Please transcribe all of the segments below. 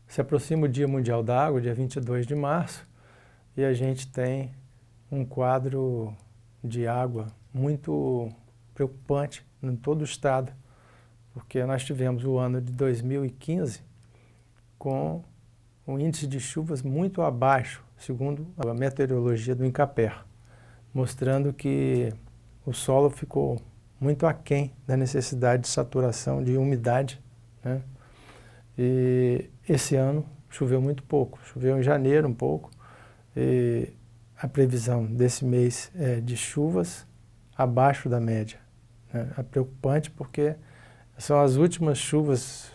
Se aproxima o Dia Mundial da Água, dia 22 de março, e a gente tem um quadro de água muito preocupante em todo o estado, porque nós tivemos o ano de 2015 com um índice de chuvas muito abaixo, segundo a meteorologia do INCAPER, mostrando que o solo ficou muito aquém da necessidade de saturação de umidade, né? E esse ano choveu muito pouco, choveu em janeiro um pouco, e a previsão desse mês é de chuvas abaixo da média, né? É preocupante porque são as últimas chuvas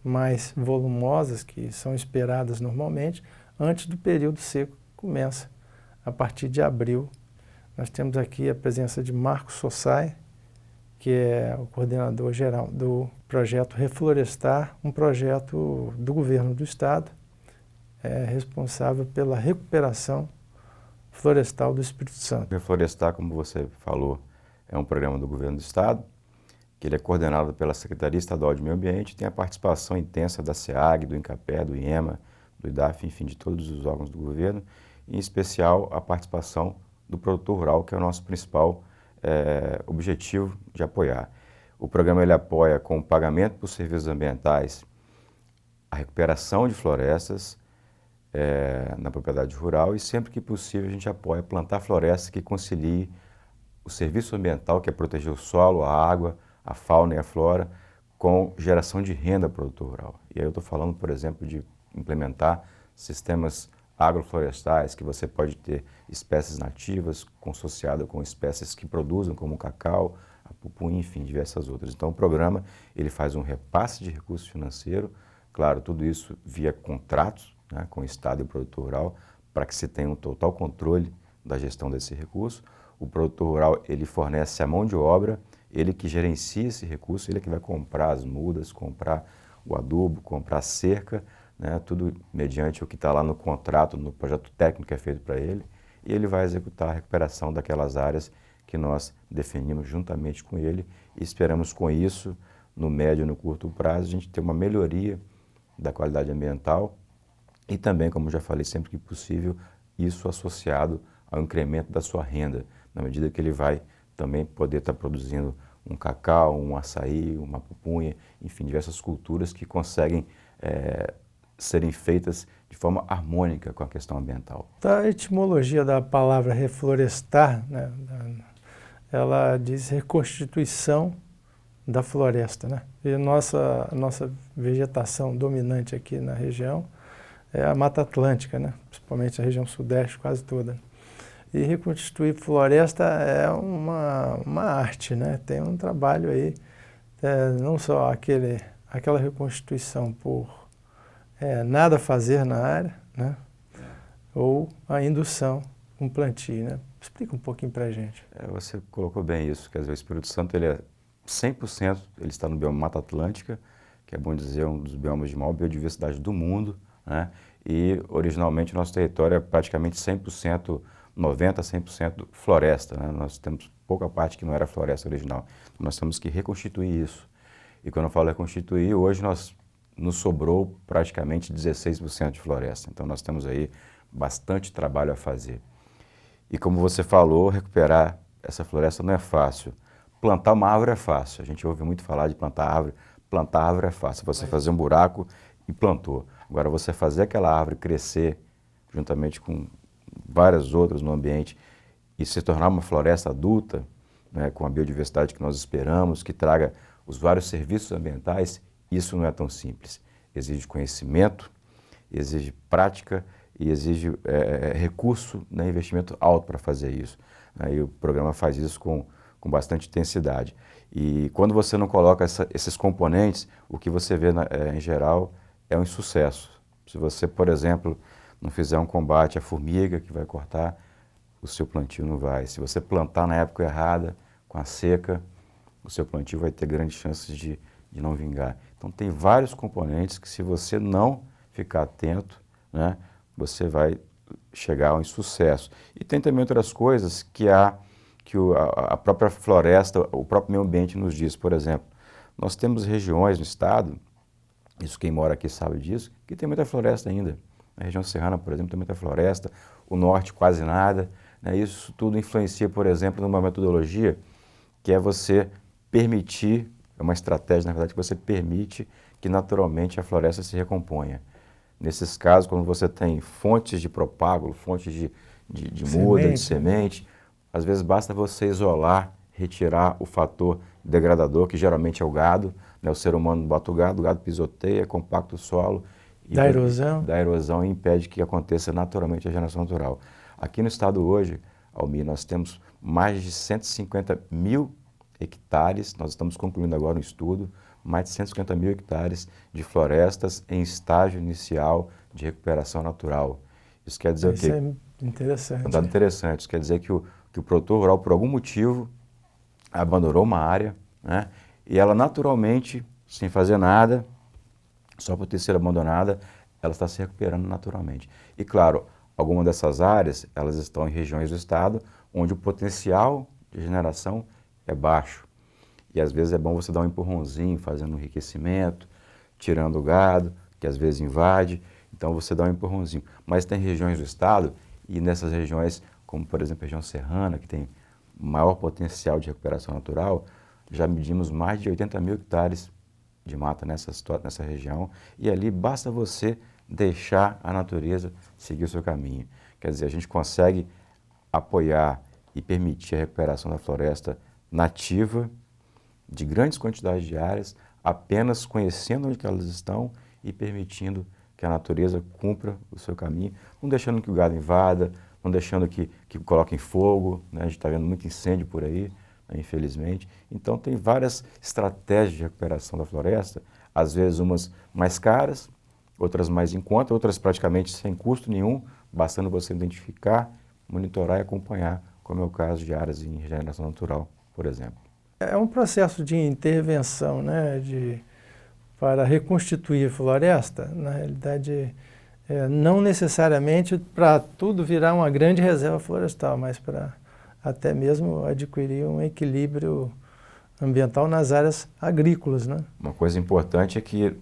mais volumosas que são esperadas normalmente antes do período seco que começa a partir de abril. Nós temos aqui a presença de Marcos Sossai, que é o coordenador geral do projeto Reflorestar, um projeto do governo do estado, responsável pela recuperação florestal do Espírito Santo. Reflorestar, como você falou, é um programa do governo do estado, que ele é coordenado pela Secretaria Estadual de Meio Ambiente, tem a participação intensa da SEAG, do INCAPER, do IEMA, do IDAF, enfim, de todos os órgãos do governo, em especial a participação do produtor rural, que é o nosso principal objetivo de apoiar. O programa ele apoia com o pagamento por serviços ambientais a recuperação de florestas na propriedade rural e sempre que possível a gente apoia plantar florestas que concilie o serviço ambiental, que é proteger o solo, a água, a fauna e a flora, com geração de renda para o produtor rural. E aí eu estou falando, por exemplo, de implementar sistemas agroflorestais, que você pode ter espécies nativas consociadas com espécies que produzem, como o cacau, a pupunha, enfim, diversas outras. Então o programa ele faz um repasse de recursos financeiros, claro, tudo isso via contratos, né, com o Estado e o produtor rural, para que se tenha um total controle da gestão desse recurso. O produtor rural ele fornece a mão de obra, ele que gerencia esse recurso, ele que vai comprar as mudas, comprar o adubo, comprar a cerca, né, tudo mediante o que está lá no contrato, no projeto técnico que é feito para ele, e ele vai executar a recuperação daquelas áreas que nós definimos juntamente com ele e esperamos com isso, no médio e no curto prazo, a gente ter uma melhoria da qualidade ambiental e também, como já falei, sempre que possível, isso associado ao incremento da sua renda, na medida que ele vai também poder estar produzindo um cacau, um açaí, uma pupunha, enfim, diversas culturas que conseguem serem feitas de forma harmônica com a questão ambiental. A etimologia da palavra reflorestar, né, ela diz reconstituição da floresta, né? E a nossa vegetação dominante aqui na região é a Mata Atlântica, né? Principalmente a região sudeste quase toda. E reconstituir floresta é uma arte, né? Tem um trabalho aí, não só aquela reconstituição por nada fazer na área, né? Ou a indução com plantio, né? Explica um pouquinho para a gente. Você colocou bem isso, quer dizer, o Espírito Santo ele é 100%, ele está no bioma Mata Atlântica, que é bom dizer, um dos biomas de maior biodiversidade do mundo, né? E originalmente o nosso território é praticamente 100%, 90% a 100% floresta, né? Nós temos pouca parte que não era floresta original, nós temos que reconstituir isso. E quando eu falo reconstituir, hoje nos sobrou praticamente 16% de floresta, então nós temos aí bastante trabalho a fazer. E como você falou, recuperar essa floresta não é fácil. Plantar uma árvore é fácil, a gente ouve muito falar de plantar árvore é fácil, você fazer um buraco e plantou. Agora você fazer aquela árvore crescer juntamente com várias outras no ambiente e se tornar uma floresta adulta, né, com a biodiversidade que nós esperamos, que traga os vários serviços ambientais, isso não é tão simples. Exige conhecimento, exige prática e exige recurso, né, investimento alto para fazer isso. E o programa faz isso com bastante intensidade. E quando você não coloca esses componentes, o que você vê em geral é um insucesso. Se você, por exemplo, não fizer um combate à formiga que vai cortar, o seu plantio não vai. Se você plantar na época errada, com a seca, o seu plantio vai ter grandes chances de não vingar. Então tem vários componentes que, se você não ficar atento, né, você vai chegar ao insucesso. E tem também outras coisas que a própria floresta, o próprio meio ambiente nos diz. Por exemplo, nós temos regiões no estado, isso quem mora aqui sabe disso, que tem muita floresta ainda. Na região serrana, por exemplo, tem muita floresta, o norte quase nada, né? Isso tudo influencia, por exemplo, numa metodologia que é você permitir, é uma estratégia, na verdade, que você permite que naturalmente a floresta se recomponha. Nesses casos, quando você tem fontes de propágulo, fontes de muda, de semente, às vezes basta você isolar, retirar o fator degradador, que geralmente é o gado, né? O ser humano bota o gado pisoteia, compacta o solo. Da erosão. Da erosão e impede que aconteça naturalmente a regeneração natural. Aqui no estado hoje, Almir, nós temos mais de 150 mil hectares, nós estamos concluindo agora um estudo, mais de 150 mil hectares de florestas em estágio inicial de recuperação natural. Isso quer dizer o quê? Isso é interessante. Um dado interessante. Isso quer dizer que o produtor rural, por algum motivo, abandonou uma área, né, e ela naturalmente, sem fazer nada, só por ter sido abandonada, ela está se recuperando naturalmente. E claro, algumas dessas áreas, elas estão em regiões do estado onde o potencial de regeneração é baixo. E às vezes é bom você dar um empurrãozinho, fazendo um enriquecimento, tirando o gado, que às vezes invade, então você dá um empurrãozinho. Mas tem regiões do estado, e nessas regiões, como por exemplo a região serrana, que tem maior potencial de recuperação natural, já medimos mais de 80 mil hectares de mata nessa região, e ali basta você deixar a natureza seguir o seu caminho. Quer dizer, a gente consegue apoiar e permitir a recuperação da floresta nativa, de grandes quantidades de áreas, apenas conhecendo onde elas estão e permitindo que a natureza cumpra o seu caminho, não deixando que o gado invada, não deixando que coloquem fogo, né? A gente está vendo muito incêndio por aí, né, infelizmente. Então tem várias estratégias de recuperação da floresta, às vezes umas mais caras, outras mais em conta, outras praticamente sem custo nenhum, bastando você identificar, monitorar e acompanhar, como é o caso de áreas em regeneração natural, por exemplo. É um processo de intervenção, né, para reconstituir floresta, na realidade, não necessariamente para tudo virar uma grande reserva florestal, mas para até mesmo adquirir um equilíbrio ambiental nas áreas agrícolas, né? Uma coisa importante é que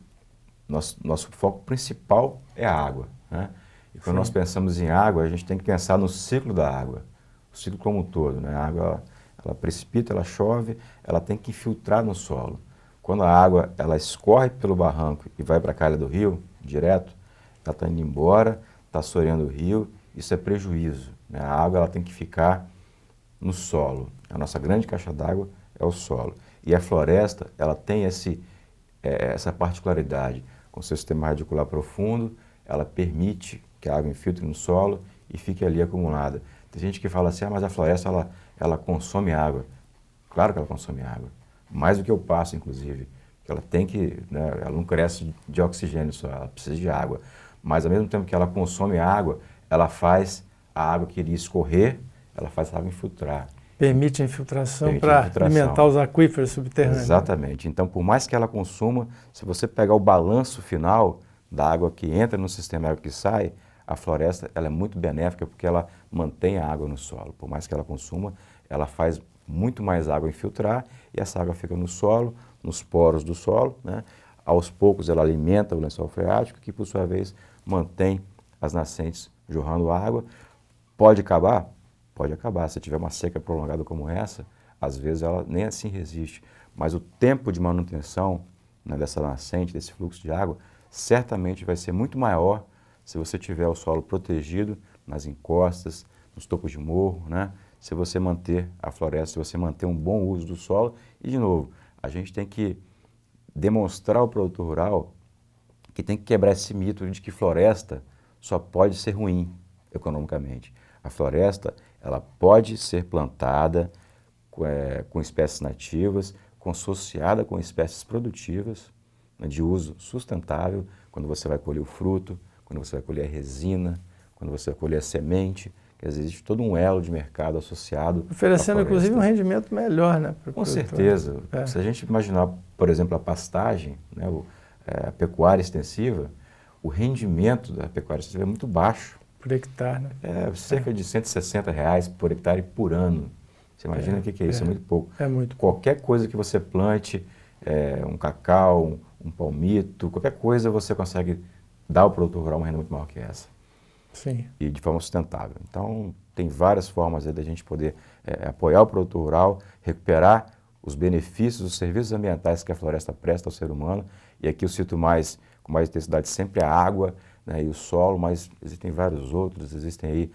nosso foco principal é a água, né? E quando nós pensamos em água, a gente tem que pensar no ciclo da água, o ciclo como um todo, né? A água, ela precipita, ela chove, ela tem que infiltrar no solo. Quando a água ela escorre pelo barranco e vai para a calha do rio, direto, ela está indo embora, está assoreando o rio, isso é prejuízo, né? A água ela tem que ficar no solo. A nossa grande caixa d'água é o solo. E a floresta, ela tem essa particularidade. Com seu sistema radicular profundo, ela permite que a água infiltre no solo e fique ali acumulada. Tem gente que fala assim, mas a floresta ela consome água. Claro que ela consome água. Mais do que o pasto, inclusive. Ela tem que, né, ela não cresce de oxigênio só, ela precisa de água. Mas ao mesmo tempo que ela consome água, ela faz a água que iria escorrer, ela faz a água infiltrar. Permite a infiltração para alimentar os aquíferos subterrâneos. Exatamente. Então, por mais que ela consuma, se você pegar o balanço final da água que entra no sistema e água que sai, a floresta ela é muito benéfica porque ela mantém a água no solo. Por mais que ela consuma, ela faz muito mais água infiltrar e essa água fica no solo, nos poros do solo, né? Aos poucos ela alimenta o lençol freático, que por sua vez mantém as nascentes jorrando água. Pode acabar? Pode acabar. Se tiver uma seca prolongada como essa, às vezes ela nem assim resiste. Mas o tempo de manutenção, né, dessa nascente, desse fluxo de água, certamente vai ser muito maior se você tiver o solo protegido nas encostas, nos topos de morro, né? Se você manter a floresta, se você manter um bom uso do solo. E, de novo, a gente tem que demonstrar ao produtor rural que tem que quebrar esse mito de que floresta só pode ser ruim economicamente. A floresta, ela pode ser plantada com espécies nativas, consociada com espécies produtivas, né, de uso sustentável, quando você vai colher o fruto, quando você vai colher a resina, quando você vai colher a semente, Quer dizer, existe todo um elo de mercado associado. Oferecendo, inclusive, um rendimento melhor, né? Com certeza. Se a gente imaginar, por exemplo, a pastagem, né, a pecuária extensiva, o rendimento da pecuária extensiva é muito baixo. Por hectare, né? É cerca de R$160 por hectare por ano. Você imagina o que é isso? É muito pouco. É muito pouco. Qualquer coisa que você plante, um cacau, um palmito, qualquer coisa você consegue dar ao produtor rural uma renda muito maior que essa. Sim. E de forma sustentável. Então, tem várias formas aí da gente poder apoiar o produtor rural, recuperar os benefícios, os serviços ambientais que a floresta presta ao ser humano. E aqui eu cito com mais intensidade sempre a água, né, e o solo, mas existem vários outros, existem aí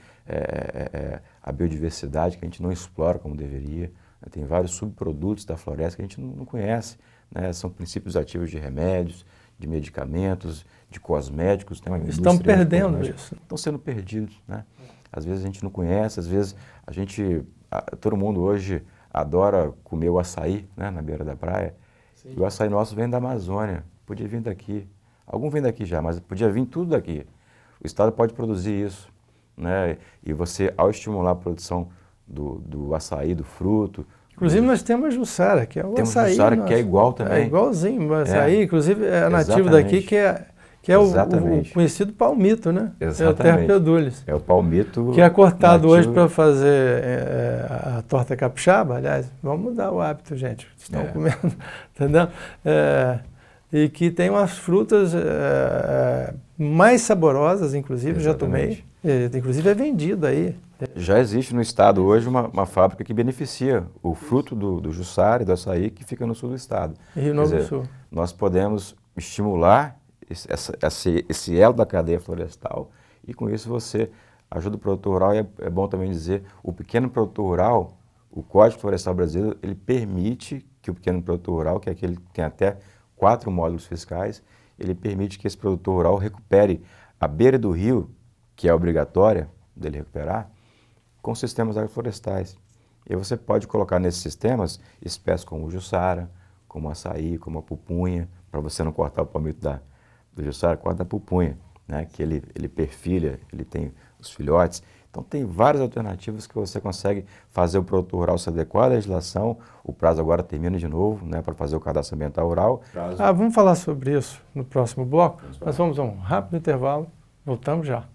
a biodiversidade que a gente não explora como deveria, né, tem vários subprodutos da floresta que a gente não conhece, né, são princípios ativos de remédios, de medicamentos, de cosméticos. Tem uma Estão perdendo isso. Estão sendo perdidos, né? Às vezes a gente não conhece, às vezes todo mundo hoje adora comer o açaí, né, na beira da praia. Sim. E o açaí nosso vem da Amazônia, podia vir daqui. Algum vem daqui já, mas podia vir tudo daqui. O Estado pode produzir isso, né? E você, ao estimular a produção do açaí, do fruto... Inclusive nós temos a Jussara, que é o açaí. Temos Jussara, que é igual também. É igualzinho, o açaí, inclusive é nativo daqui, que é o conhecido palmito, né? Exatamente. É o terpeodulis. É o palmito que é cortado nativo. hoje para fazer a torta capixaba. Aliás, vamos mudar o hábito, gente. Estão comendo, entendeu? E que tem umas frutas mais saborosas, inclusive, Exatamente. já tomei. Inclusive é vendido aí. Já existe no estado hoje uma fábrica que beneficia o fruto do Jussara e do açaí que fica no sul do estado. Rio Novo do Sul. Nós podemos estimular esse elo da cadeia florestal e com isso você ajuda o produtor rural. E é bom também dizer, o pequeno produtor rural, o Código Florestal Brasileiro, ele permite que o pequeno produtor rural, que é aquele que tem até 4 módulos fiscais, ele permite que esse produtor rural recupere a beira do rio, que é obrigatória dele recuperar, com sistemas agroflorestais. E você pode colocar nesses sistemas espécies como o Jussara, como o açaí, como a pupunha, para você não cortar o palmito do Jussara, corta a pupunha, né, que ele perfilha, ele tem os filhotes. Então tem várias alternativas que você consegue fazer o produtor rural se adequar à legislação. O prazo agora termina de novo, né, para fazer o cadastro ambiental rural. Vamos falar sobre isso no próximo bloco. Nós vamos a um rápido intervalo, voltamos já.